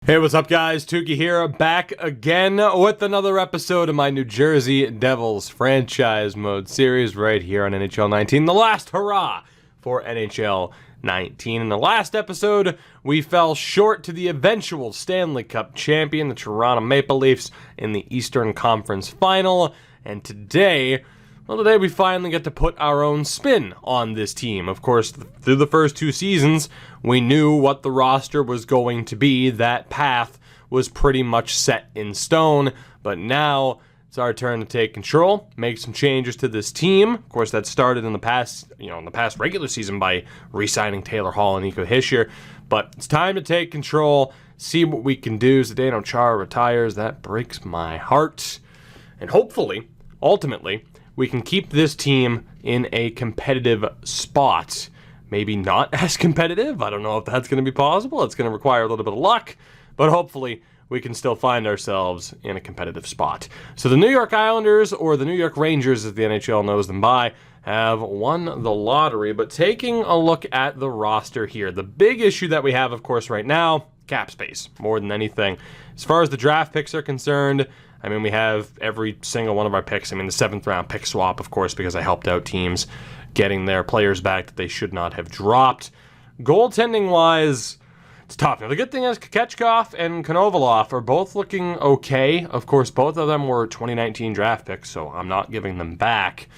Hey, what's up, guys? Tukey here, back again with another episode of my New Jersey Devils franchise mode series right here on NHL 19. The last hurrah for NHL 19. In the last episode, we fell short to the eventual Stanley Cup champion, the Toronto Maple Leafs, in the Eastern Conference Final. And today we finally get to put our own spin on this team. Of course, through the first two seasons, we knew what the roster was going to be. That path was pretty much set in stone. But now it's our turn to take control, make some changes to this team. Of course, that started in the past, regular season by re-signing Taylor Hall and Nico Hischier. But it's time to take control, see what we can do. Zdeno Chara retires. That breaks my heart. And hopefully, ultimately, we can keep this team in a competitive spot. Maybe not as competitive. I don't know if that's going to be possible. It's going to require a little bit of luck. But hopefully, we can still find ourselves in a competitive spot. So the New York Islanders, or the New York Rangers as the NHL knows them by, have won the lottery. But taking a look at the roster here, the big issue that we have, of course, right now, cap space, more than anything. As far as the draft picks are concerned, we have every single one of our picks. The 7th round pick swap, of course, because I helped out teams getting their players back that they should not have dropped. Goaltending-wise, it's tough. Now, the good thing is Kachkov and Konovalov are both looking okay. Of course, both of them were 2019 draft picks, so I'm not giving them back.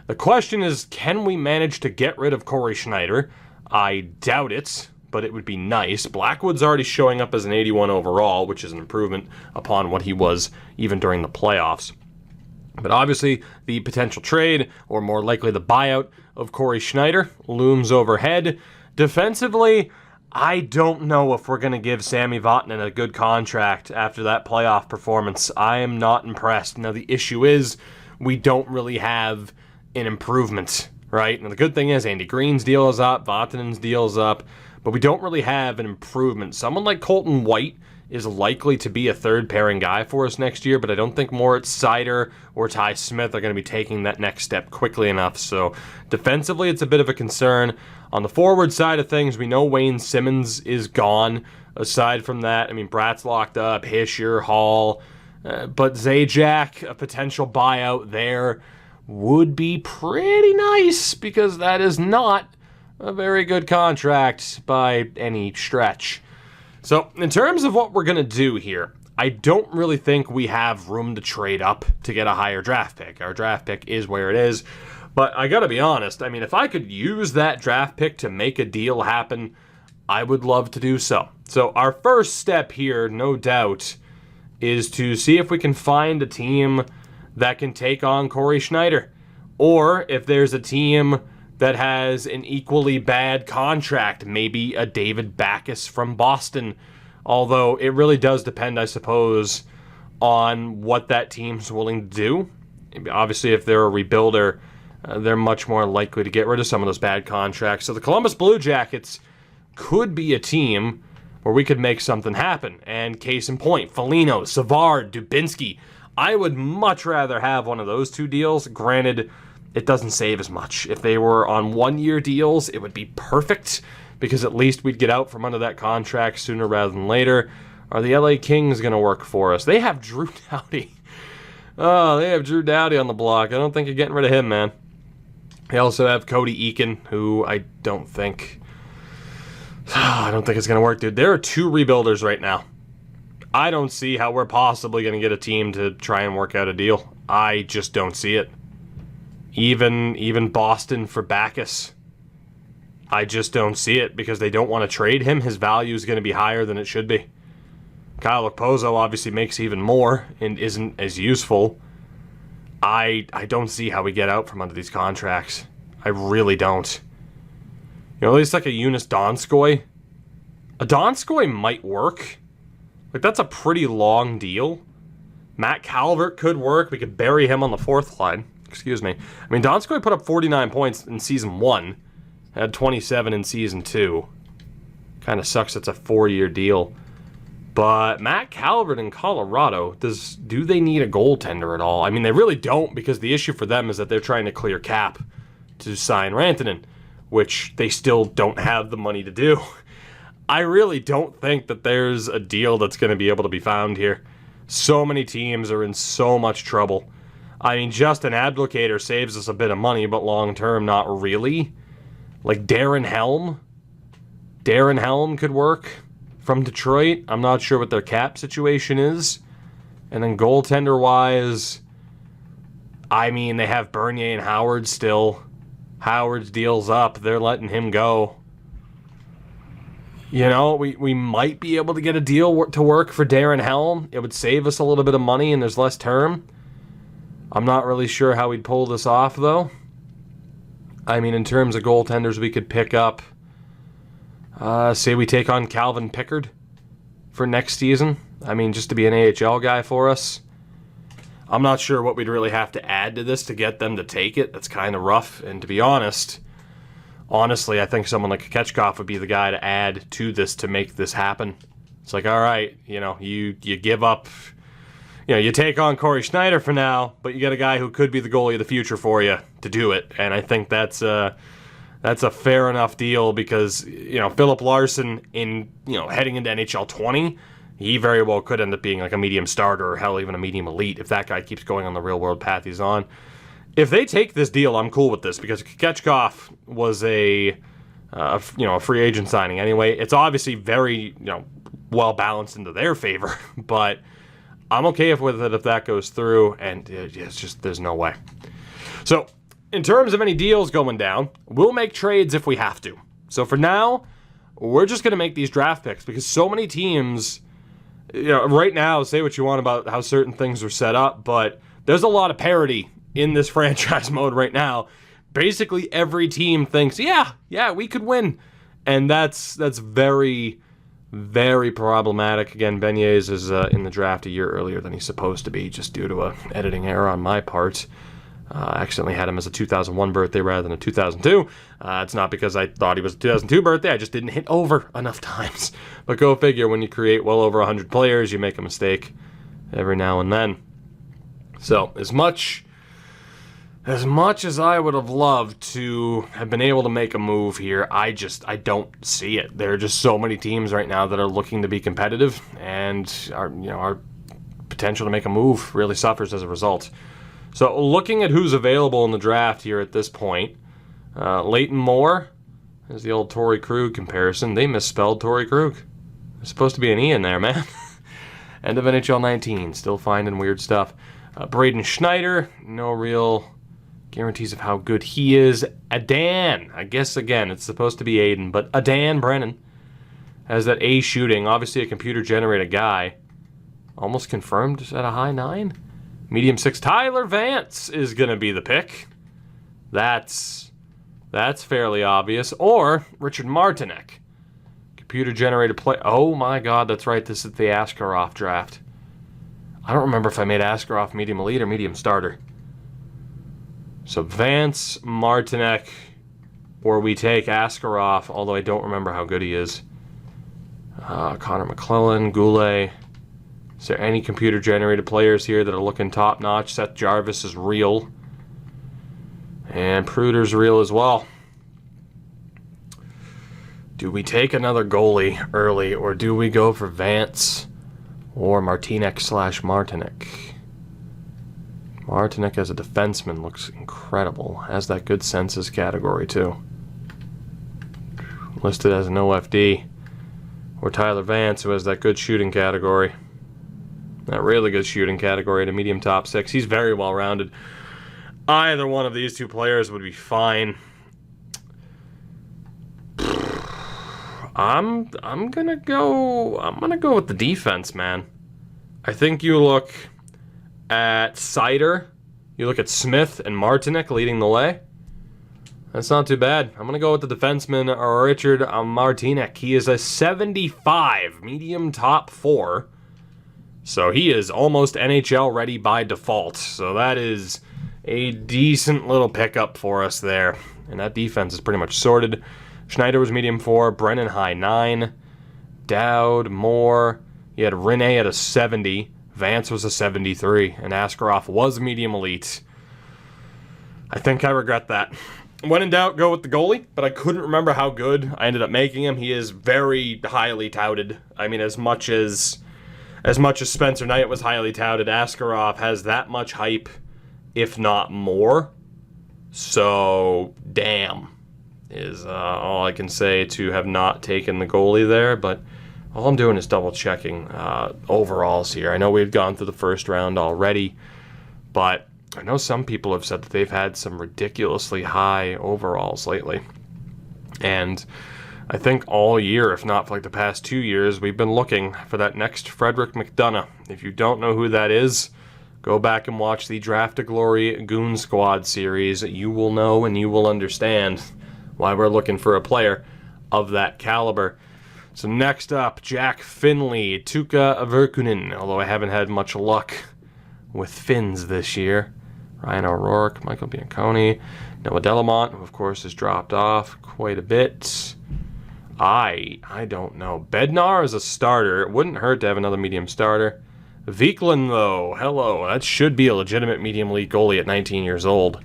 The question is, can we manage to get rid of Corey Schneider? I doubt it, but it would be nice. Blackwood's already showing up as an 81 overall, which is an improvement upon what he was even during the playoffs. But obviously, the potential trade, or more likely the buyout of Corey Schneider, looms overhead. Defensively, I don't know if we're going to give Sammy Vaughn a good contract after that playoff performance. I am not impressed. Now, the issue is we don't really have an improvement, right? Now, the good thing is Andy Green's deal is up, Vatanen's deal is up, but we don't really have an improvement. Someone like Colton White is likely to be a third-pairing guy for us next year, but I don't think Moritz Seider or Ty Smith are going to be taking that next step quickly enough. So defensively, it's a bit of a concern. On the forward side of things, we know Wayne Simmons is gone. Aside from that, Bratt's locked up, Hischier, Hall, but Zajac, a potential buyout there, would be pretty nice because that is not a very good contract by any stretch. So, in terms of what we're going to do here, I don't really think we have room to trade up to get a higher draft pick. Our draft pick is where it is. But I got to be honest, if I could use that draft pick to make a deal happen, I would love to do so. So, our first step here, no doubt, is to see if we can find a team that can take on Corey Schneider. Or if there's a team that has an equally bad contract, maybe a David Backes from Boston. Although it really does depend, I suppose, on what that team's willing to do. Obviously, if they're a rebuilder, they're much more likely to get rid of some of those bad contracts. So the Columbus Blue Jackets could be a team where we could make something happen. And case in point, Foligno, Savard, Dubinsky. I would much rather have one of those two deals. Granted, it doesn't save as much. If they were on one-year deals, it would be perfect because at least we'd get out from under that contract sooner rather than later. Are the LA Kings going to work for us? They have Drew Doughty. Oh, they have Drew Doughty on the block. I don't think you're getting rid of him, man. They also have Cody Eakin, who I don't think it's going to work, dude. There are two rebuilders right now. I don't see how we're possibly going to get a team to try and work out a deal. I just don't see it. Even Boston for Backes. I just don't see it because they don't want to trade him. His value is going to be higher than it should be. Kyle Okposo obviously makes even more and isn't as useful. I don't see how we get out from under these contracts. I really don't. At least like a Eunice Donskoy. A Donskoy might work. That's a pretty long deal. Matt Calvert could work. We could bury him on the fourth line. Excuse me. Donskoy put up 49 points in Season 1. Had 27 in Season 2. Kind of sucks it's a 4-year deal. But Matt Calvert in Colorado, do they need a goaltender at all? They really don't, because the issue for them is that they're trying to clear cap to sign Rantanen, which they still don't have the money to do. I really don't think that there's a deal that's going to be able to be found here. So many teams are in so much trouble. I mean, just an Abdulkader saves us a bit of money, but long-term, not really. Like Darren Helm. Darren Helm could work from Detroit. I'm not sure what their cap situation is. And then goaltender-wise, I mean, they have Bernier and Howard still. Howard's deal's up. They're letting him go. You know, we might be able to get a deal to work for Darren Helm. It would save us a little bit of money and there's less term. I'm not really sure how we'd pull this off, though. I mean, in terms of goaltenders we could pick up, say we take on Calvin Pickard for next season. I mean, just to be an AHL guy for us. I'm not sure what we'd really have to add to this to get them to take it. That's kind of rough. And to be honestly, I think someone like Ketchkov would be the guy to add to this to make this happen. It's like, all right, you know, you give up, you know, you take on Corey Schneider for now, but you get a guy who could be the goalie of the future for you to do it. And I think that's a fair enough deal because, you know, Philip Larson heading into NHL 20, he very well could end up being like a medium starter or hell, even a medium elite if that guy keeps going on the real world path he's on. If they take this deal, I'm cool with this because Ketchkov was a free agent signing anyway. It's obviously very, well balanced into their favor, but I'm okay with it if that goes through, and it's just there's no way. So, in terms of any deals going down, we'll make trades if we have to. So for now, we're just going to make these draft picks because so many teams, right now, say what you want about how certain things are set up, but there's a lot of parity in this franchise mode right now. Basically, every team thinks, yeah, we could win. And that's very, very problematic. Again, Beignets is in the draft a year earlier than he's supposed to be, just due to an editing error on my part. I accidentally had him as a 2001 birthday rather than a 2002. It's not because I thought he was a 2002 birthday, I just didn't hit over enough times. But go figure, when you create well over 100 players, you make a mistake every now and then. So, as much as I would have loved to have been able to make a move here, I don't see it. There are just so many teams right now that are looking to be competitive, and our potential to make a move really suffers as a result. So looking at who's available in the draft here at this point, Leighton Moore is the old Torrey Krug comparison. They misspelled Torrey Krug. There's supposed to be an E in there, man. End of NHL 19, still finding weird stuff. Braden Schneider, no real guarantees of how good he is. Adan, I guess again, it's supposed to be Hayden, but Adan Brennan has that A shooting, obviously a computer-generated guy. Almost confirmed at a high 9. Medium 6, Tyler Vance is going to be the pick. That's fairly obvious. Or Richard Martinek. Computer-generated play. Oh my god, that's right, this is the Askarov draft. I don't remember if I made Askarov medium elite or medium starter. So Vance, Martinek, or we take Askarov, although I don't remember how good he is. Connor McClellan, Goulet. Is there any computer-generated players here that are looking top-notch? Seth Jarvis is real. And Pruder's real as well. Do we take another goalie early, or do we go for Vance or Martinek/Martinek? Martinek as a defenseman looks incredible. Has that good senses category, too. Listed as an OFD. Or Tyler Vance, who has that good shooting category. That really good shooting category at a medium top 6. He's very well-rounded. Either one of these two players would be fine. I'm gonna go with the defense, man. I think you look at Seider, you look at Smith and Martinek leading the way. That's not too bad. I'm going to go with the defenseman, Richard Martinek. He is a 75, medium top 4. So he is almost NHL ready by default. So that is a decent little pickup for us there. And that defense is pretty much sorted. Schneider was medium 4, Brennan high 9, Dowd, Moore. You had Rene at a 70. Vance was a 73, and Askarov was medium elite. I think I regret that. when in doubt, go with the goalie, but I couldn't remember how good I ended up making him. He is very highly touted. I mean, as much as Spencer Knight was highly touted, Askarov has that much hype, if not more. So, damn, is all I can say to have not taken the goalie there, but all I'm doing is double-checking overalls here. I know we've gone through the first round already, but I know some people have said that they've had some ridiculously high overalls lately. And I think all year, if not for like the past 2 years, we've been looking for that next Frederick McDonough. If you don't know who that is, go back and watch the Draft to Glory Goon Squad series. You will know and you will understand why we're looking for a player of that caliber. So next up, Jack Finley, Tuukka Virkunen, although I haven't had much luck with Finns this year. Ryan O'Rourke, Michael Bianconi, Noah Delamont, who of course has dropped off quite a bit. I don't know. Bednar is a starter. It wouldn't hurt to have another medium starter. Viklund, though, hello. That should be a legitimate medium league goalie at 19 years old.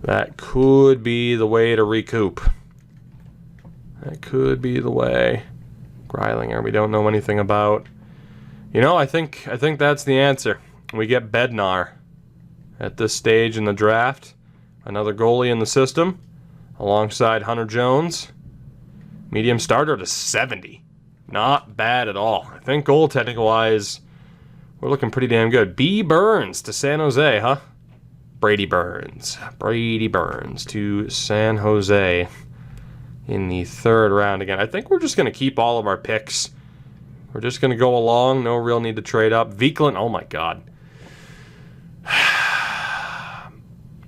That could be the way to recoup. That could be the way. Greilinger, we don't know anything about. You know, I think that's the answer. We get Bednar at this stage in the draft. Another goalie in the system, alongside Hunter Jones. Medium starter to 70. Not bad at all. I think goaltending-wise, we're looking pretty damn good. B. Burns to San Jose, huh? Brady Burns to San Jose in the third round again. I think we're just going to keep all of our picks. We're just going to go along. No real need to trade up. Viklund, oh my God.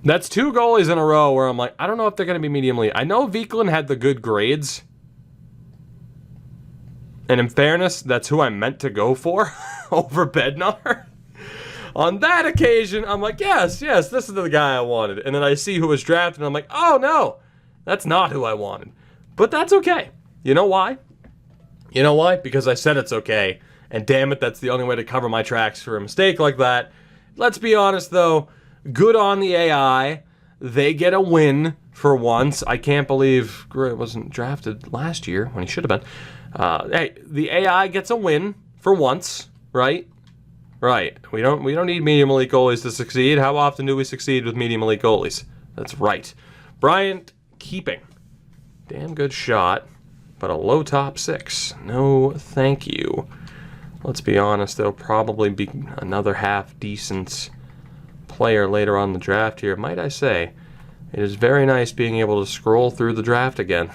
That's 2 goalies in a row where I'm like, I don't know if they're going to be medium league. I know Viklund had the good grades. And in fairness, that's who I meant to go for over Bednar. On that occasion, I'm like, yes, this is the guy I wanted. And then I see who was drafted, and I'm like, oh no, that's not who I wanted. But that's okay. You know why? You know why? Because I said it's okay. And damn it, that's the only way to cover my tracks for a mistake like that. Let's be honest, though. Good on the AI. They get a win for once. I can't believe Gray wasn't drafted last year when he should have been. Hey, the AI gets a win for once, right? Right. We don't need medium elite goalies to succeed. How often do we succeed with medium elite goalies? That's right. Bryant Keeping. Damn good shot, but a low top 6. No, thank you. Let's be honest, there'll probably be another half decent player later on in the draft here. Might I say, it is very nice being able to scroll through the draft again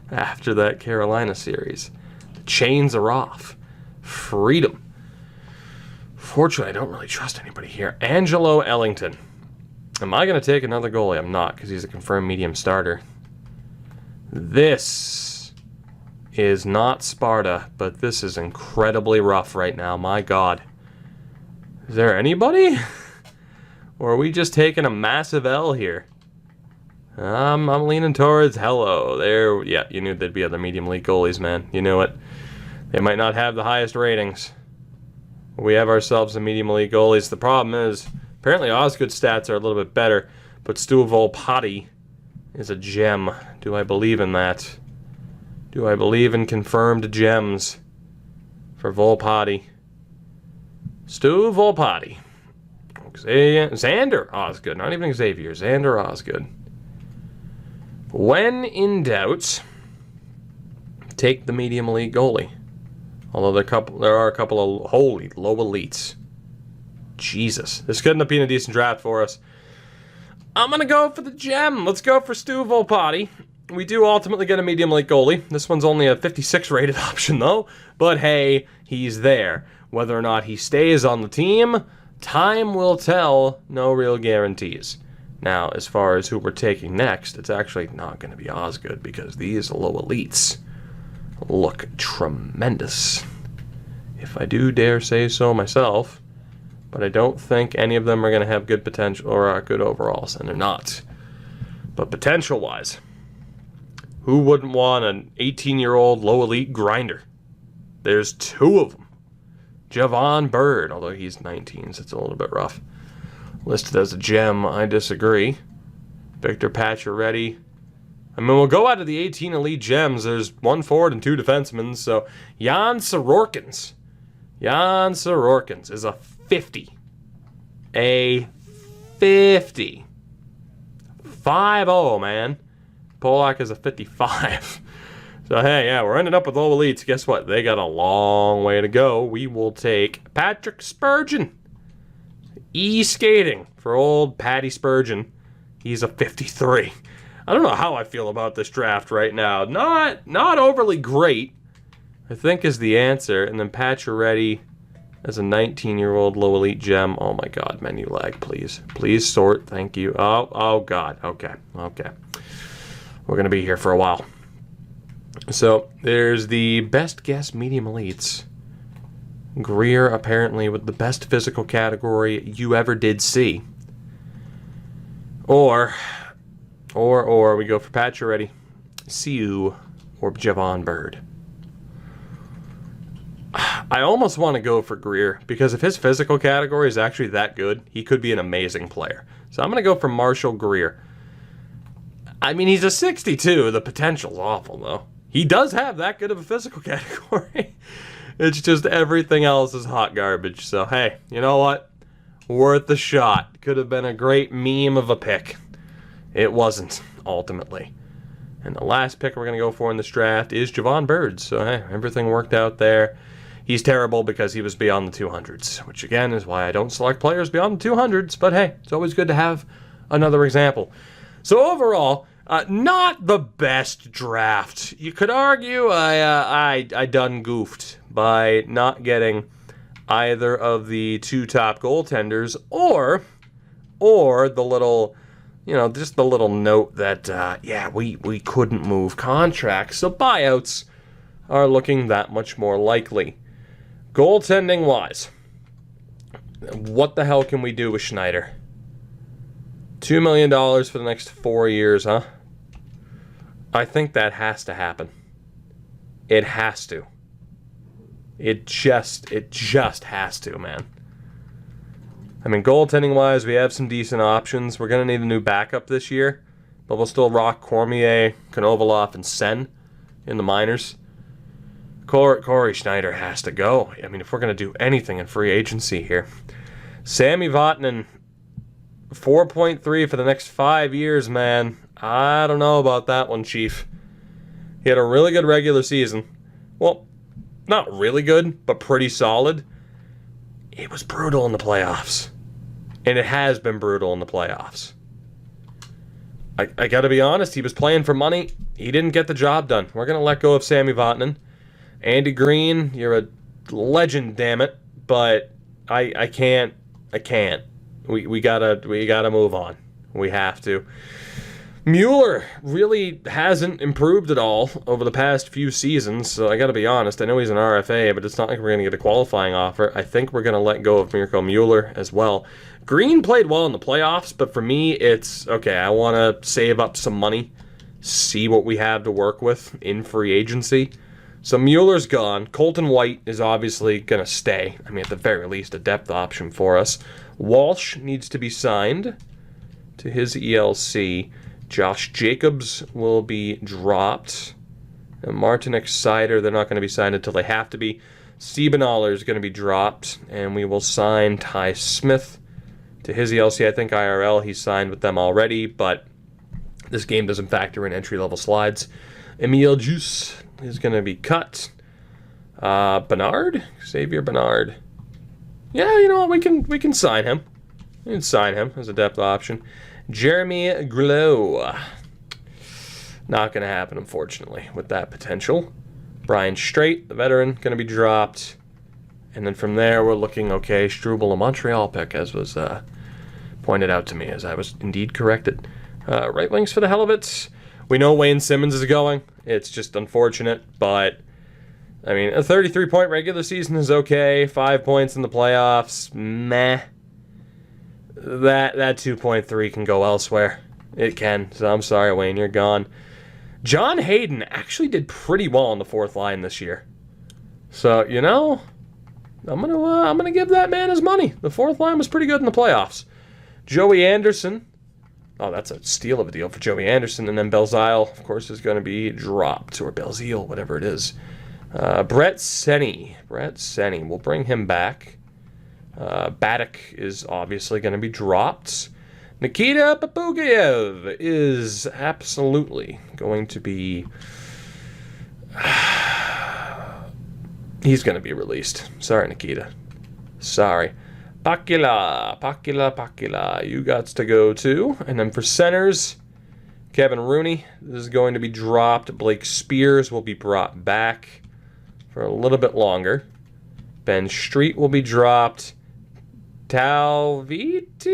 after that Carolina series. The chains are off. Freedom. Fortunately, I don't really trust anybody here. Angelo Ellington. Am I going to take another goalie? I'm not, because he's a confirmed medium starter. This is not Sparta, but this is incredibly rough right now. My God. Is there anybody? Or are we just taking a massive L here? I'm leaning towards hello. There, yeah, you knew there'd be other medium league goalies, man. You knew it. They might not have the highest ratings. We have ourselves some medium elite goalies. The problem is, apparently Osgood's stats are a little bit better, but Stu Volpatti is a gem. Do I believe in that? Do I believe in confirmed gems for Volpatti? Stu Volpatti. Xander Osgood. Not even Xavier. Xander Osgood. When in doubt, take the medium elite goalie. Although there are a couple of holy low elites. Jesus. This could end up being a decent draft for us. I'm going to go for the gem. Let's go for Stu Volpatti. We do ultimately get a medium elite goalie. This one's only a 56 rated option though. But hey, he's there. Whether or not he stays on the team, time will tell. No real guarantees. Now, as far as who we're taking next, it's actually not going to be Osgood because these low elites look tremendous, if I do dare say so myself. But I don't think any of them are going to have good potential or good overalls, and they're not. But potential-wise, who wouldn't want an 18-year-old low elite grinder? There's 2 of them. Javon Bird, although he's 19, so it's a little bit rough. Listed as a gem, I disagree. Victor Pacioretty. I mean, we'll go out of the 18 elite gems. There's 1 forward and 2 defensemen. So, Jan Sorokin's. Jan Sorokin's is a 50. A 50. 5-0, man. Polak is a 55. So, hey, yeah, we're ending up with low elites. Guess what? They got a long way to go. We will take Patrick Spurgeon. E-skating for old Patty Spurgeon. He's a 53. I don't know how I feel about this draft right now. Not overly great, I think, is the answer. And then Pacioretty as a 19-year-old low elite gem. Oh, my God. Menu lag, please. Please sort. Thank you. Oh, God. Okay. We're going to be here for a while. So, there's the best guess medium elites. Greer, apparently, with the best physical category you ever did see. Or we go for Pacioretty, Siu, or Javon Bird. I almost want to go for Greer, because if his physical category is actually that good, he could be an amazing player. So I'm going to go for Marshall Greer. I mean, he's a 62. The potential's awful, though. He does have that good of a physical category. It's just everything else is hot garbage. So, hey, you know what? Worth the shot. Could have been a great meme of a pick. It wasn't, ultimately. And the last pick we're going to go for in this draft is Javon Bird. So, hey, everything worked out there. He's terrible because he was beyond the 200s, which, again, is why I don't select players beyond the 200s. But, hey, it's always good to have another example. So, overall, not the best draft. You could argue I done goofed by not getting either of the 2 top goaltenders or the little, just the little note that, we couldn't move contracts. So buyouts are looking that much more likely. Goaltending-wise, what the hell can we do with Schneider? $2 million for the next 4 years, huh? I think that has to happen. It has to. It just has to, man. I mean, goaltending-wise, we have some decent options. We're going to need a new backup this year, but we'll still rock Cormier, Konovalov, and Sen in the minors. Corey Schneider has to go. I mean, if we're going to do anything in free agency here. Sammy Vaughn, 4.3 for the next 5 years, man. I don't know about that one, Chief. He had a really good regular season. Well, not really good, but pretty solid. It was brutal in the playoffs. And it has been brutal in the playoffs. I gotta be honest, he was playing for money. He didn't get the job done. We're gonna let go of Sammy Vaughn. Andy Green, you're a legend, damn it. But I can't. We gotta move on. We have to. Mueller really hasn't improved at all over the past few seasons, so I gotta be honest. I know he's an RFA, but it's not like we're gonna get a qualifying offer. I think we're gonna let go of Mirko Mueller as well. Green played well in the playoffs, but for me, it's, okay, I want to save up some money, see what we have to work with in free agency. So Mueller's gone. Colton White is obviously gonna stay. I mean, at the very least, a depth option for us. Walsh needs to be signed to his ELC. Josh Jacobs will be dropped. And Martinek Sider, they're not going to be signed until they have to be. Siebenaller is going to be dropped. And we will sign Ty Smith to his ELC. I think IRL, he's signed with them already. But this game doesn't factor in entry-level slides. Emile Juice is going to be cut. Bernard? Xavier Bernard. Yeah, you know what? We can sign him. We can sign him as a depth option. Jeremy Grillo. Not going to happen, unfortunately, with that potential. Brian Strait, the veteran, going to be dropped. And then from there, we're looking, okay, Struble, a Montreal pick, as was pointed out to me, as I was indeed corrected. Right wings for the hell of it. We know Wayne Simmons is going. It's just unfortunate, but, I mean, a 33-point regular season is okay. 5 points in the playoffs, meh. That 2.3 can go elsewhere. It can. So I'm sorry, Wayne, you're gone. John Hayden actually did pretty well on the fourth line this year. So, you know, I'm gonna give that man his money. The fourth line was pretty good in the playoffs. Joey Anderson, Oh, that's a steal of a deal for Joey Anderson. And then Belzile, of course, is going to be dropped. Or Belzile, whatever it is. Brett Seney. We'll bring him back. Baddock is obviously going to be dropped. Nikita Papugayev is absolutely going to be... He's going to be released. Sorry, Nikita. Sorry. Pakila. You got to go too. And then for centers, Kevin Rooney is going to be dropped. Blake Spears will be brought back for a little bit longer. Ben Street will be dropped. Talvitai.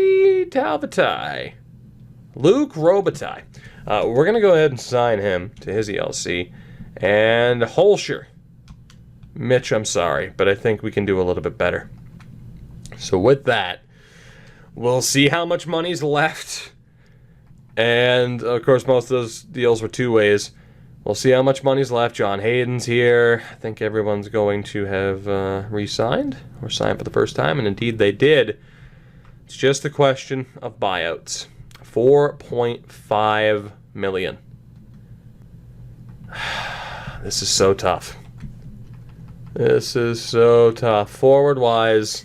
Luke Robitaille. We're going to go ahead and sign him to his ELC. And Holscher. Mitch, I'm sorry, but I think we can do a little bit better. So with that, we'll see how much money's left. And, of course, most of those deals were two ways. We'll see how much money's left. John Hayden's here. I think everyone's going to have re-signed or signed for the first time, and indeed they did. It's just a question of buyouts. $4.5 million. This is so tough. Forward-wise,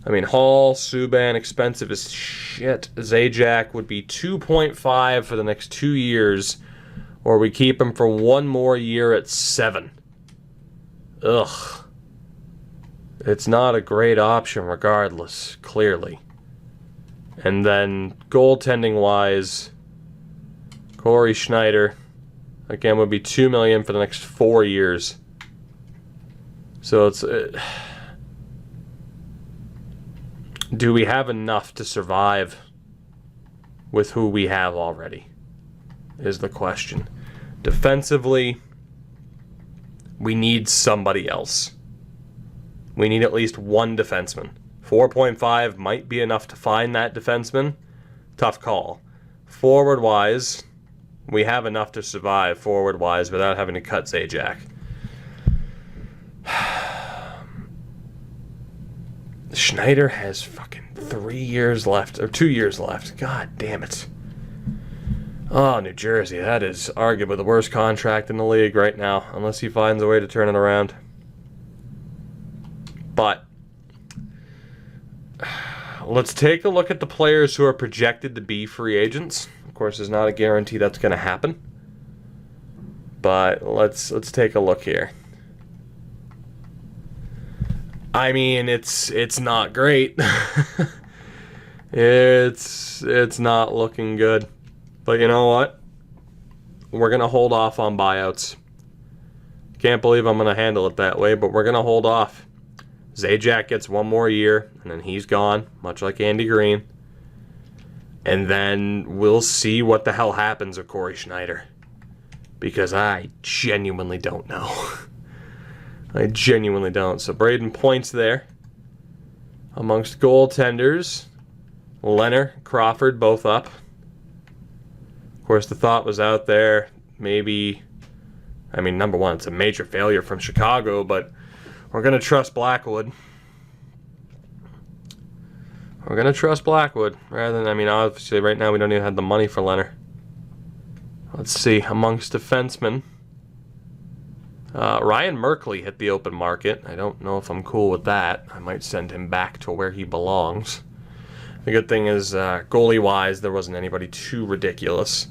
I mean, Hall, Subban, expensive as shit. Zajac would be 2.5 for the next 2 years, or we keep him for one more year at 7. Ugh. It's not a great option regardless, clearly. And then, goaltending-wise, Corey Schneider, again, would be $2 million for the next 4 years. So it's... do we have enough to survive with who we have already? Is the question. Defensively, we need somebody else. We need at least one defenseman. 4.5 might be enough to find that defenseman. Tough call. Forward-wise, we have enough to survive forward-wise without having to cut Zajac. Schneider has fucking 3 years left, or 2 years left. God damn it. Oh, New Jersey, that is arguably the worst contract in the league right now, unless he finds a way to turn it around. But let's take a look at the players who are projected to be free agents. Of course, there's not a guarantee that's going to happen. But let's take a look here. I mean, it's not great. It's not looking good. But you know what? We're going to hold off on buyouts. Can't believe I'm going to handle it that way, but we're going to hold off. Zajac gets one more year, and then he's gone, much like Andy Green. And then we'll see what the hell happens with Corey Schneider. Because I genuinely don't know. I genuinely don't. So Braden Point's there. Amongst goaltenders, Leonard, Crawford, both up. Of course, the thought was out there, maybe... I mean, number one, it's a major failure from Chicago, but we're going to trust Blackwood. We're going to trust Blackwood, rather than, I mean, obviously, right now we don't even have the money for Leonard. Let's see, amongst defensemen... Ryan Merkley hit the open market. I don't know if I'm cool with that. I might send him back to where he belongs. The good thing is, goalie-wise, there wasn't anybody too ridiculous.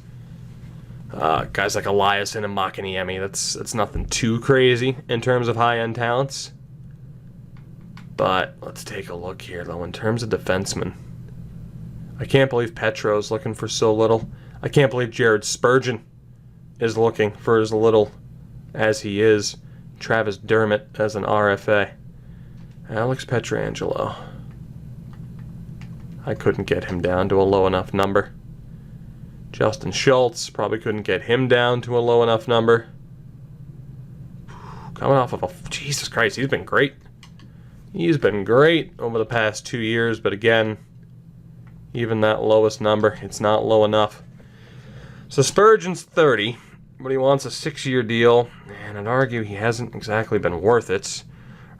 Guys like Eliason and Makaniemi, that's nothing too crazy in terms of high-end talents. But let's take a look here, though. In terms of defensemen, I can't believe Petro's looking for so little. I can't believe Jared Spurgeon is looking for as little as he is. Travis Dermott as an RFA. Alex Pietrangelo. I couldn't get him down to a low enough number. Justin Schultz, probably couldn't get him down to a low enough number. Coming off of a... Jesus Christ, he's been great. He's been great over the past 2 years, but again, even that lowest number, it's not low enough. So Spurgeon's 30. But he wants a 6-year deal, and I'd argue he hasn't exactly been worth it.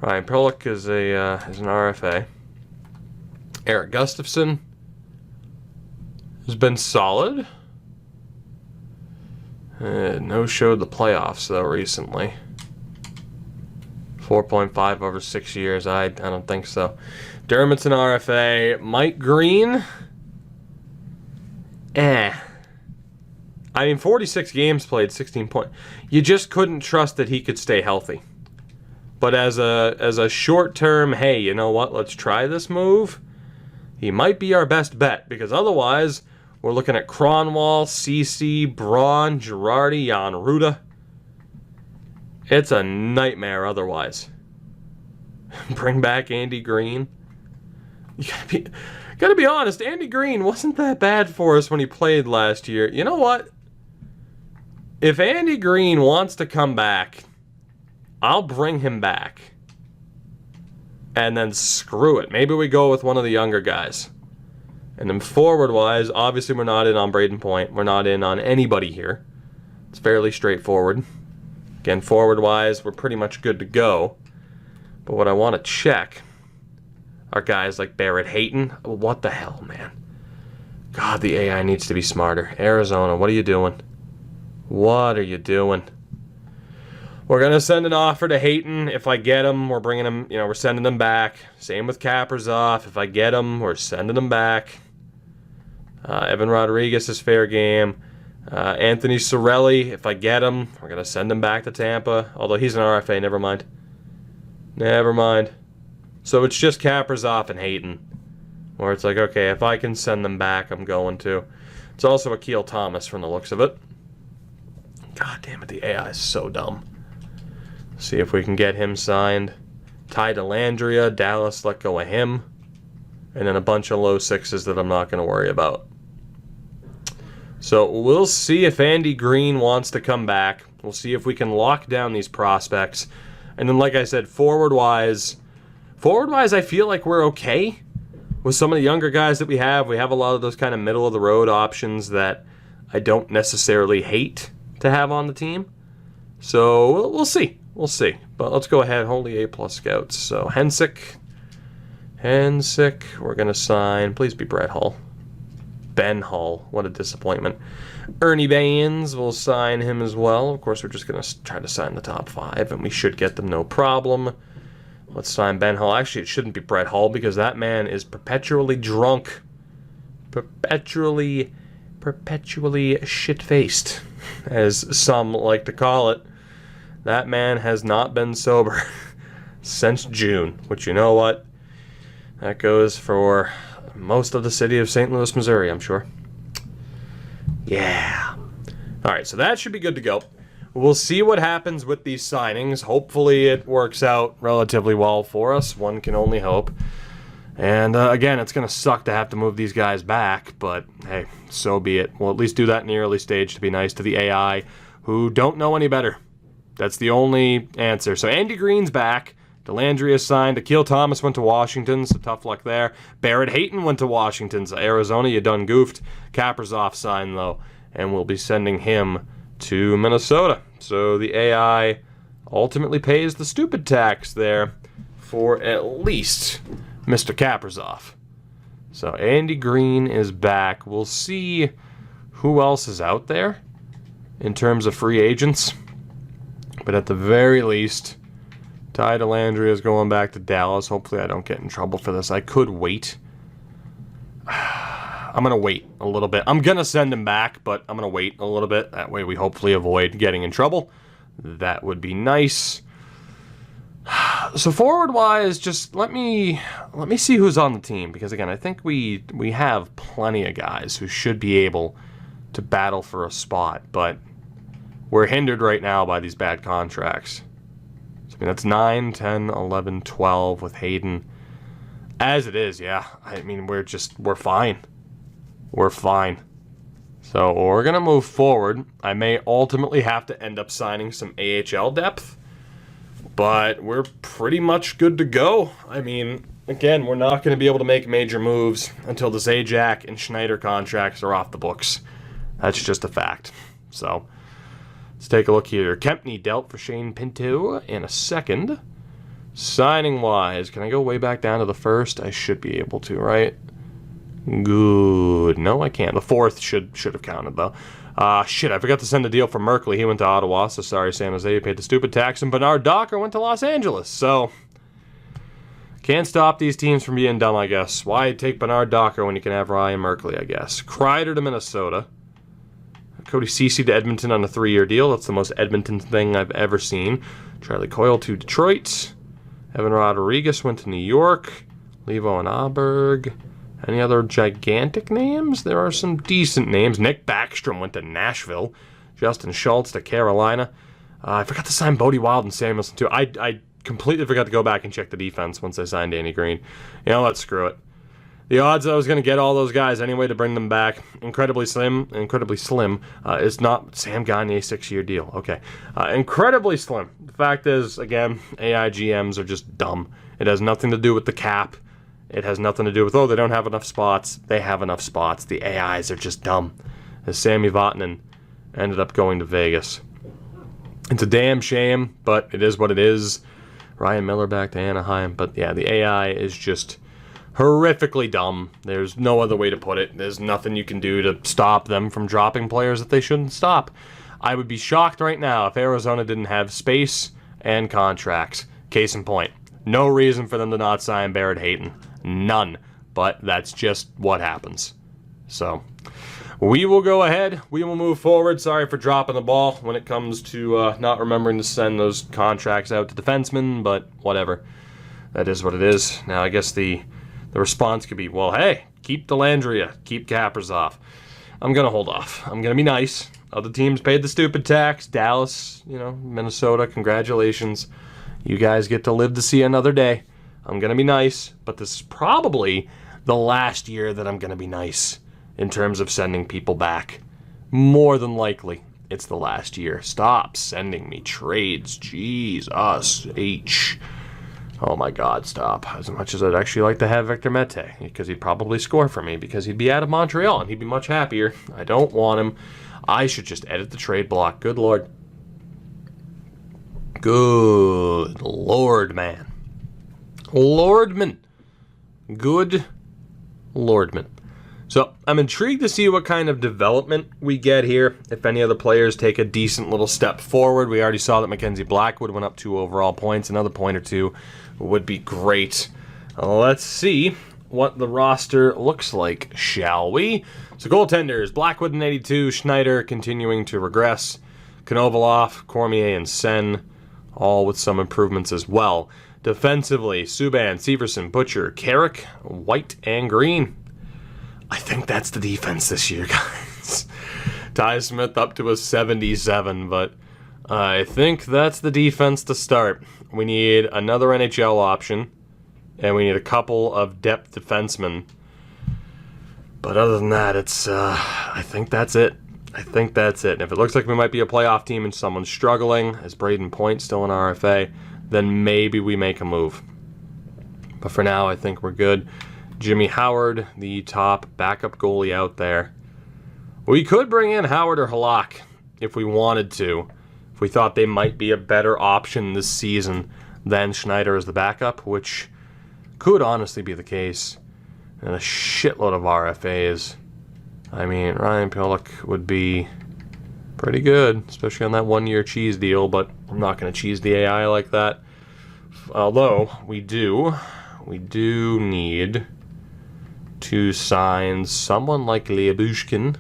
Ryan Perlick is an RFA. Eric Gustafson has been solid. No showed the playoffs, though, recently. 4.5 over 6 years. I don't think so. Dermott's an RFA. Mike Green. I mean, 46 games played, 16 points. You just couldn't trust that he could stay healthy. But as a short-term, hey, you know what? Let's try this move. He might be our best bet, because otherwise, we're looking at Cronwall, CC, Braun, Girardi, Jan Ruda. It's a nightmare otherwise. Bring back Andy Green. You gotta be honest, Andy Green wasn't that bad for us when he played last year. You know what? If Andy Green wants to come back, I'll bring him back. And then screw it. Maybe we go with one of the younger guys. And then forward-wise, obviously we're not in on Braden Point. We're not in on anybody here. It's fairly straightforward. Again, forward-wise, we're pretty much good to go. But what I want to check are guys like Barrett Hayden. What the hell, man? God, the AI needs to be smarter. Arizona, what are you doing? What are you doing? We're going to send an offer to Hayden. If I get him, we're bringing him, we're sending him back. Same with Kaprizov. If I get him, we're sending him back. Evan Rodriguez is fair game. Anthony Cirelli, if I get him, we're going to send him back to Tampa. Although he's an RFA, never mind. Never mind. So it's just Kaprizov and Hayden. Where it's like, okay, if I can send them back, I'm going to. It's also Akil Thomas from the looks of it. God damn it, the AI is so dumb. See if we can get him signed. Ty Dellandrea, Dallas let go of him. And then a bunch of low sixes that I'm not going to worry about. So we'll see if Andy Green wants to come back. We'll see if we can lock down these prospects. And then, like I said, forward-wise, I feel like we're okay with some of the younger guys that we have. We have a lot of those kind of middle-of-the-road options that I don't necessarily hate to have on the team. So we'll see. We'll see. But let's go ahead. Holy A-plus scouts. So Hensick, we're going to sign. Please be Brett Hull. Ben Hull. What a disappointment. Ernie Baines, we'll sign him as well. Of course, we're just going to try to sign the top 5, and we should get them no problem. Let's sign Ben Hull. Actually, it shouldn't be Brett Hull, because that man is perpetually drunk. Perpetually shit-faced, as some like to call it. That man has not been sober since June, which, you know what? That goes for most of the city of St. Louis, Missouri, I'm sure. Yeah. All right, so that should be good to go. We'll see what happens with these signings. Hopefully it works out relatively well for us. One can only hope. And again, it's going to suck to have to move these guys back, but hey, so be it. We'll at least do that in the early stage to be nice to the AI, who don't know any better. That's the only answer. So Andy Green's back. Dellandrea signed. Akil Thomas went to Washington, so tough luck there. Barrett Hayton went to Washington. So Arizona, you done goofed. Kaprizov signed, though, and we'll be sending him to Minnesota. So the AI ultimately pays the stupid tax there for at least Mr. Kaprizov. So Andy Green is back. We'll see who else is out there in terms of free agents. But at the very least, Ty Dellandrea is going back to Dallas. Hopefully I don't get in trouble for this. I could wait. I'm going to wait a little bit. I'm going to send him back, but I'm going to wait a little bit. That way we hopefully avoid getting in trouble. That would be nice. So forward-wise, just let me see who's on the team. Because, again, I think we have plenty of guys who should be able to battle for a spot. But we're hindered right now by these bad contracts. So, I mean, that's 9, 10, 11, 12 with Hayden. As it is, yeah. I mean, we're fine. We're fine. So we're going to move forward. I may ultimately have to end up signing some AHL depth. But we're pretty much good to go. I mean, again, we're not going to be able to make major moves until the Zajac and Schneider contracts are off the books. That's just a fact. So let's take a look here. Kempney dealt for Shane Pinto in a second. Signing-wise, can I go way back down to the first? I should be able to, right? Good. No, I can't. The 4th should have counted, though. Shit, I forgot to send a deal for Merkley. He went to Ottawa, so sorry, San Jose. You paid the stupid tax. And Bernard Docker went to Los Angeles, so... Can't stop these teams from being dumb, I guess. Why take Bernard Docker when you can have Ryan Merkley, I guess? Kreider to Minnesota. Cody Ceci to Edmonton on a 3-year deal. That's the most Edmonton thing I've ever seen. Charlie Coyle to Detroit. Evan Rodriguez went to New York. Levo and Aberg. Any other gigantic names? There are some decent names. Nick Backstrom went to Nashville. Justin Schultz to Carolina. I forgot to sign Bodie Wild and Samuelson, too. I completely forgot to go back and check the defense once I signed Danny Green. You know what? Screw it. The odds that I was going to get all those guys anyway to bring them back, incredibly slim, is not Sam Gagne 6-year deal. Okay. Incredibly slim. The fact is, again, AI GMs are just dumb. It has nothing to do with the cap. It has nothing to do with, oh, they don't have enough spots. They have enough spots. The AIs are just dumb. As Sammy Vaughn ended up going to Vegas. It's a damn shame, but it is what it is. Ryan Miller back to Anaheim. But yeah, the AI is just horrifically dumb. There's no other way to put it. There's nothing you can do to stop them from dropping players that they shouldn't stop. I would be shocked right now if Arizona didn't have space and contracts. Case in point. No reason for them to not sign Barrett Hayden. None. But that's just what happens. So, we will go ahead. We will move forward. Sorry for dropping the ball when it comes to not remembering to send those contracts out to defensemen, but whatever. That is what it is. Now, I guess the response could be, well, hey, keep Dellandrea, keep Kaprizov. I'm going to hold off. I'm going to be nice. Other teams paid the stupid tax. Dallas, Minnesota, congratulations. You guys get to live to see another day. I'm going to be nice, but this is probably the last year that I'm going to be nice in terms of sending people back. More than likely, it's the last year. Stop sending me trades. Jesus H. Oh my God, stop. As much as I'd actually like to have Victor Mete, because he'd probably score for me, because he'd be out of Montreal, and he'd be much happier. I don't want him. I should just edit the trade block. Good Lord. Good Lord, man. Lordman. Good Lordman. So, I'm intrigued to see what kind of development we get here. If any other players take a decent little step forward. We already saw that Mackenzie Blackwood went up 2 overall points. Another point or 2 would be great. Let's see what the roster looks like, shall we? So, goaltenders, Blackwood in 82, Schneider continuing to regress, Konovalov, Cormier, and Sen, all with some improvements as well. Defensively, Subban, Severson, Butcher, Carrick, White, and Green. I think that's the defense this year, guys. Ty Smith up to a 77, but I think that's the defense to start. We need another NHL option, and we need a couple of depth defensemen. But other than that, it's I think that's it. I think that's it. And if it looks like we might be a playoff team and someone's struggling, as Braden Point still in RFA, then maybe we make a move. But for now, I think we're good. Jimmy Howard, the top backup goalie out there. We could bring in Howard or Halak if we wanted to. If we thought they might be a better option this season than Schneider as the backup, which could honestly be the case. And a shitload of RFAs. I mean, Ryan Pulock would be pretty good, especially on that 1-year cheese deal, but I'm not going to cheese the AI like that. Although, we do need to sign someone like Lyubushkin.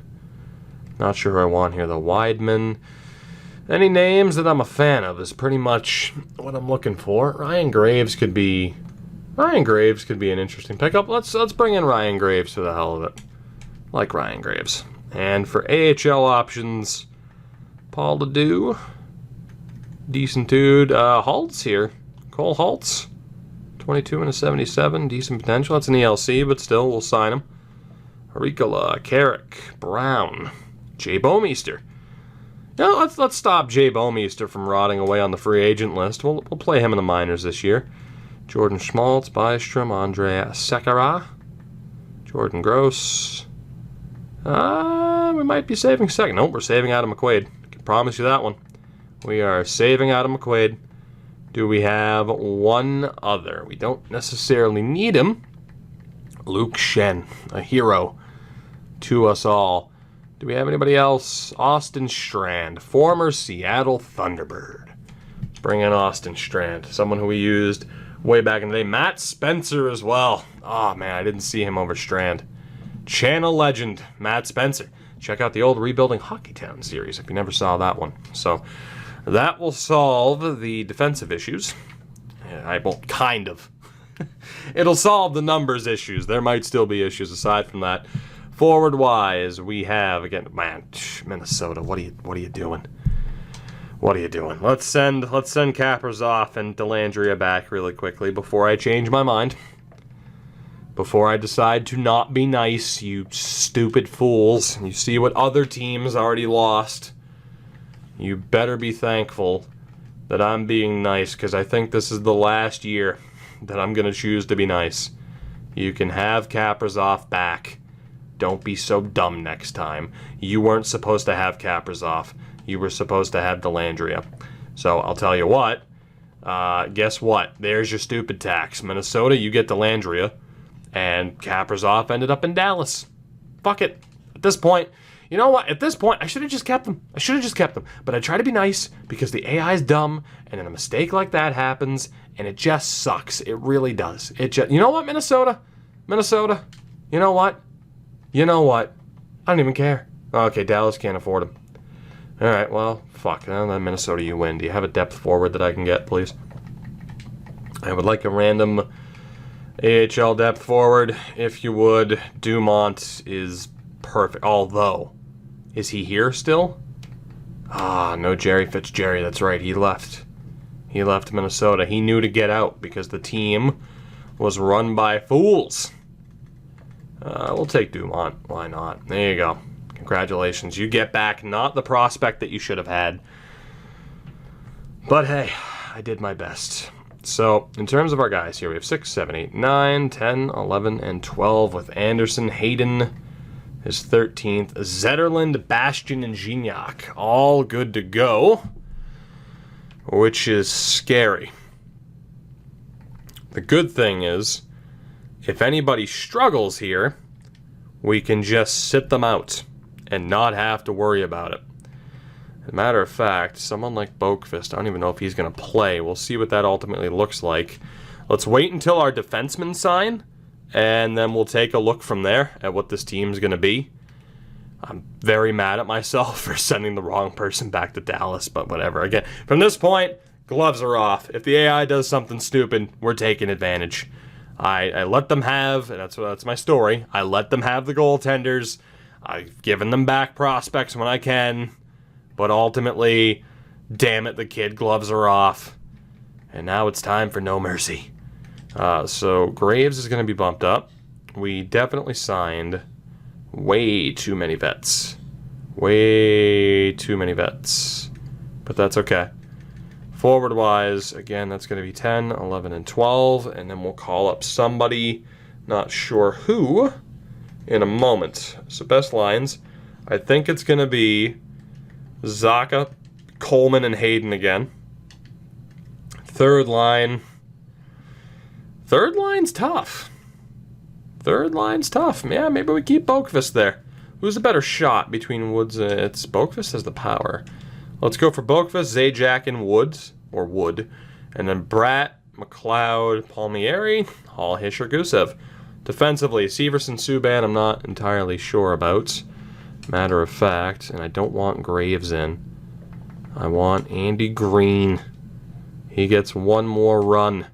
Not sure who I want here, though. Weidman. Any names that I'm a fan of is pretty much what I'm looking for. Ryan Graves could be an interesting pickup. Let's bring in Ryan Graves for the hell of it. Like Ryan Graves. And for AHL options, Paul Ledoux. Decent dude. Holtz here. Cole Holtz. 22 and a 77. Decent potential. That's an ELC, but still, we'll sign him. Harikala, Carrick, Brown, Jay Bouwmeester. Now, let's stop Jay Bouwmeester from rotting away on the free agent list. We'll play him in the minors this year. Jordan Schmaltz, Bystrom, Andrea Sekera, Jordan Gross. We might be saving second. Nope, we're saving Adam McQuaid. I can promise you that one. We are saving Adam McQuaid. Do we have one other? We don't necessarily need him. Luke Shen, a hero to us all. Do we have anybody else? Austin Strand, former Seattle Thunderbird. Bring in Austin Strand, someone who we used way back in the day. Matt Spencer as well. Oh man, I didn't see him over Strand. Channel legend, Matt Spencer. Check out the old Rebuilding Hockeytown series if you never saw that one. So that will solve the defensive issues. Well, kind of. It'll solve the numbers issues. There might still be issues aside from that. Forward-wise, we have, again, man, Minnesota, what are you doing? What are you doing? Let's send Kaprizov and Dellandrea back really quickly before I change my mind. Before I decide to not be nice, you stupid fools. You see what other teams already lost. You better be thankful that I'm being nice, because I think this is the last year that I'm going to choose to be nice. You can have Kaprizov back. Don't be so dumb next time. You weren't supposed to have Kaprizov. You were supposed to have Dellandrea. So I'll tell you what. Guess what? There's your stupid tax. Minnesota, you get Dellandrea. And Kaprizov ended up in Dallas. Fuck it. At this point, you know what? At this point, I should have just kept them. But I try to be nice because the AI is dumb. And then a mistake like that happens. And it just sucks. It really does. You know what, Minnesota? You know what? I don't even care. Okay, Dallas can't afford him. Alright, well, fuck. Then Minnesota, you win. Do you have a depth forward that I can get, please? I would like a random AHL depth forward, if you would. Dumont is perfect. Although, is he here still? No Jerry Fitzgerald. That's right, he left. He left Minnesota. He knew to get out because the team was run by fools. We'll take Dumont. Why not? There you go. Congratulations. You get back not the prospect that you should have had. But hey, I did my best. So, in terms of our guys here, we have 6, 7, 8, 9, 10, 11, and 12 with Anderson, Hayden, his 13th, Zetterlund, Bastian, and Gignac. All good to go, which is scary. The good thing is, if anybody struggles here, we can just sit them out and not have to worry about it. As a matter of fact, someone like Boakfist, I don't even know if he's going to play. We'll see what that ultimately looks like. Let's wait until our defensemen sign, and then we'll take a look from there at what this team's going to be. I'm very mad at myself for sending the wrong person back to Dallas, but whatever. Again, from this point, gloves are off. If the AI does something stupid, we're taking advantage. I let them have, and that's my story, I let them have the goaltenders. I've given them back prospects when I can, but ultimately, damn it, the kid gloves are off. And now it's time for no mercy. So Graves is going to be bumped up. We definitely signed way too many vets. Way too many vets. But that's okay. Forward-wise, again, that's going to be 10, 11, and 12. And then we'll call up somebody, not sure who, in a moment. So best lines, I think it's going to be Zacha, Coleman, and Hayden again. Third line's tough. Yeah, maybe we keep Boakfist there. Who's a better shot between Woods? It's Boakfist has the power. Let's go for Boakfist, Zajac, and Woods, or Wood. And then Bratt, McLeod, Palmieri, Hall, Hischer, Gusev. Defensively, Severson, Subban, I'm not entirely sure about. Matter of fact, and I don't want Graves in. I want Andy Green. He gets one more run.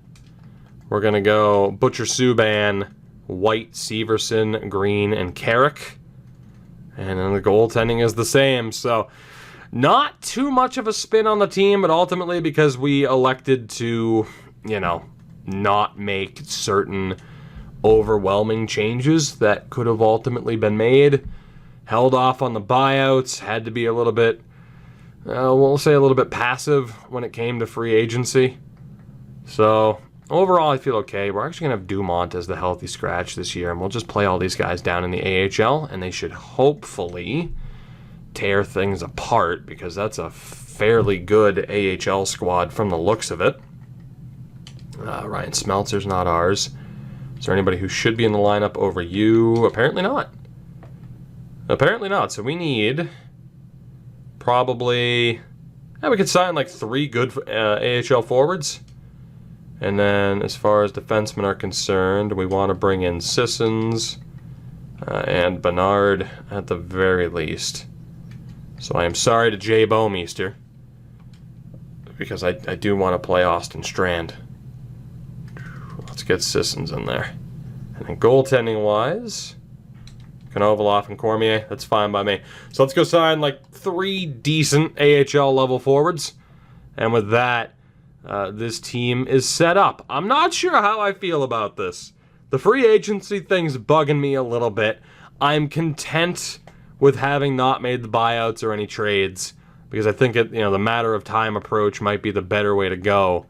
We're going to go Butcher, Subban, White, Severson, Green, and Carrick. And then the goaltending is the same, so not too much of a spin on the team, but ultimately because we elected to, not make certain overwhelming changes that could have ultimately been made. Held off on the buyouts, had to be a little bit, we'll say a little bit passive when it came to free agency. So overall, I feel okay. We're actually going to have Dumont as the healthy scratch this year, and we'll just play all these guys down in the AHL, and they should hopefully tear things apart, because that's a fairly good AHL squad from the looks of it. Ryan Smeltzer's not ours. Is there anybody who should be in the lineup over you? Apparently not. Apparently not. So we need probably... Yeah, we could sign like 3 good AHL forwards. And then as far as defensemen are concerned, we want to bring in Sissons and Bernard at the very least. So I am sorry to Jay Bowmeister, because I do want to play Austin Strand. Let's get Sissons in there. And then goaltending-wise, Konovalov and Cormier, that's fine by me. So let's go sign like 3 decent AHL level forwards. And with that, this team is set up. I'm not sure how I feel about this. The free agency thing's bugging me a little bit. I'm content with having not made the buyouts or any trades, because I think the matter of time approach might be the better way to go.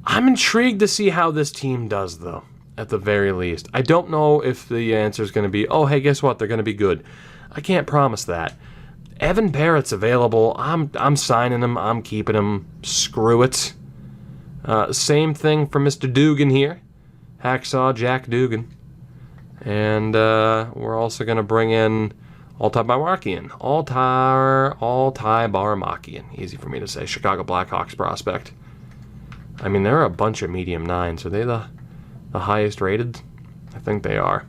I'm intrigued to see how this team does, though, at the very least. I don't know if the answer is going to be, oh, hey, guess what? They're going to be good. I can't promise that. Evan Barrett's available. I'm signing him. I'm keeping him. Screw it. Same thing for Mr. Dugan here. Hacksaw Jack Dugan. And we're also going to bring in Altai Barmakian. Altai Barmakian. Easy for me to say. Chicago Blackhawks prospect. I mean, there are a bunch of medium 9s. Are they the highest rated? I think they are.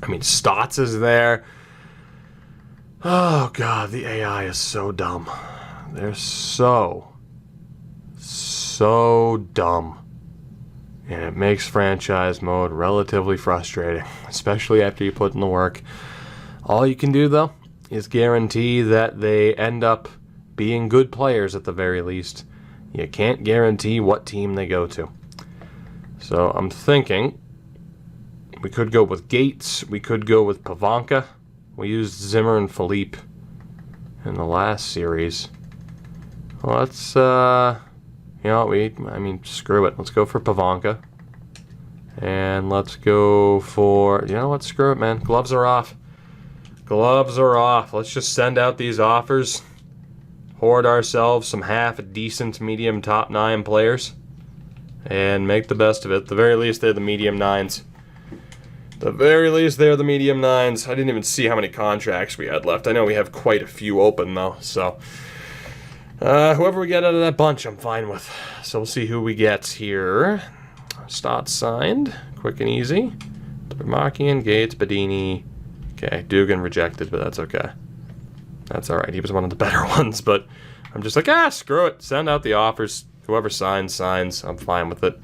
I mean, Stotts is there. Oh, God, the AI is so dumb. They're so dumb. And it makes franchise mode relatively frustrating, especially after you put in the work. All you can do, though, is guarantee that they end up being good players at the very least. You can't guarantee what team they go to. So I'm thinking we could go with Gates. We could go with Pavanka. We used Zimmer and Philippe in the last series. Let's, screw it. Let's go for Pavanka. And let's go for, screw it, man. Gloves are off. Gloves are off. Let's just send out these offers. Hoard ourselves some half-decent medium top 9 players. And make the best of it. At the very least, they're the medium 9s. The very least, they're the medium 9s. I didn't even see how many contracts we had left. I know we have quite a few open, though. So, whoever we get out of that bunch, I'm fine with. So we'll see who we get here. Stotts signed. Quick and easy. Barmakian, Gates, Badini. Okay, Dugan rejected, but that's okay. That's all right. He was one of the better ones, but I'm just like, screw it. Send out the offers. Whoever signs. I'm fine with it.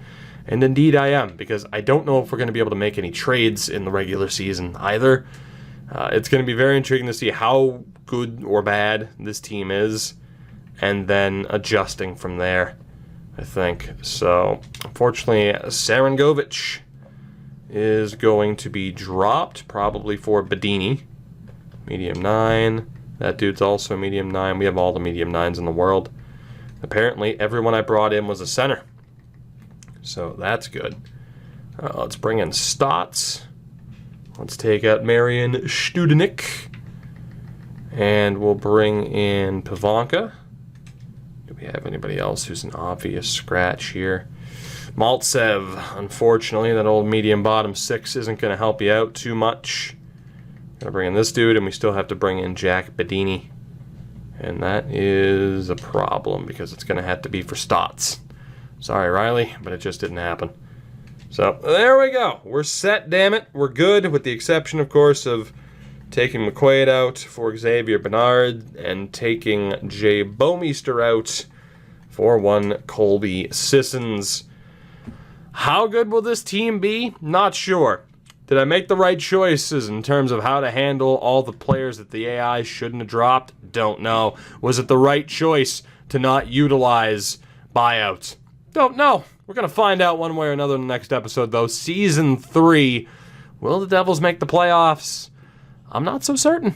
And indeed I am, because I don't know if we're going to be able to make any trades in the regular season either. It's going to be very intriguing to see how good or bad this team is, and then adjusting from there, I think. So, unfortunately, Sarangovic is going to be dropped, probably for Badini. Medium 9. That dude's also medium 9. We have all the medium 9s in the world. Apparently, everyone I brought in was a center. So that's good. Let's bring in Stotts. Let's take out Marian Studenik. And we'll bring in Pavanka. Do we have anybody else who's an obvious scratch here? Maltsev. Unfortunately, that old medium bottom 6 isn't going to help you out too much. Gonna bring in this dude, and we still have to bring in Jack Badini. And that is a problem, because it's going to have to be for Stotts. Sorry, Riley, but it just didn't happen. So, there we go. We're set, damn it. We're good, with the exception, of course, of taking McQuaid out for Xavier Bernard and taking Jay Bowmeister out for one Colby Sissons. How good will this team be? Not sure. Did I make the right choices in terms of how to handle all the players that the AI shouldn't have dropped? Don't know. Was it the right choice to not utilize buyouts? Don't know. We're going to find out one way or another in the next episode, though. Season 3. Will the Devils make the playoffs? I'm not so certain.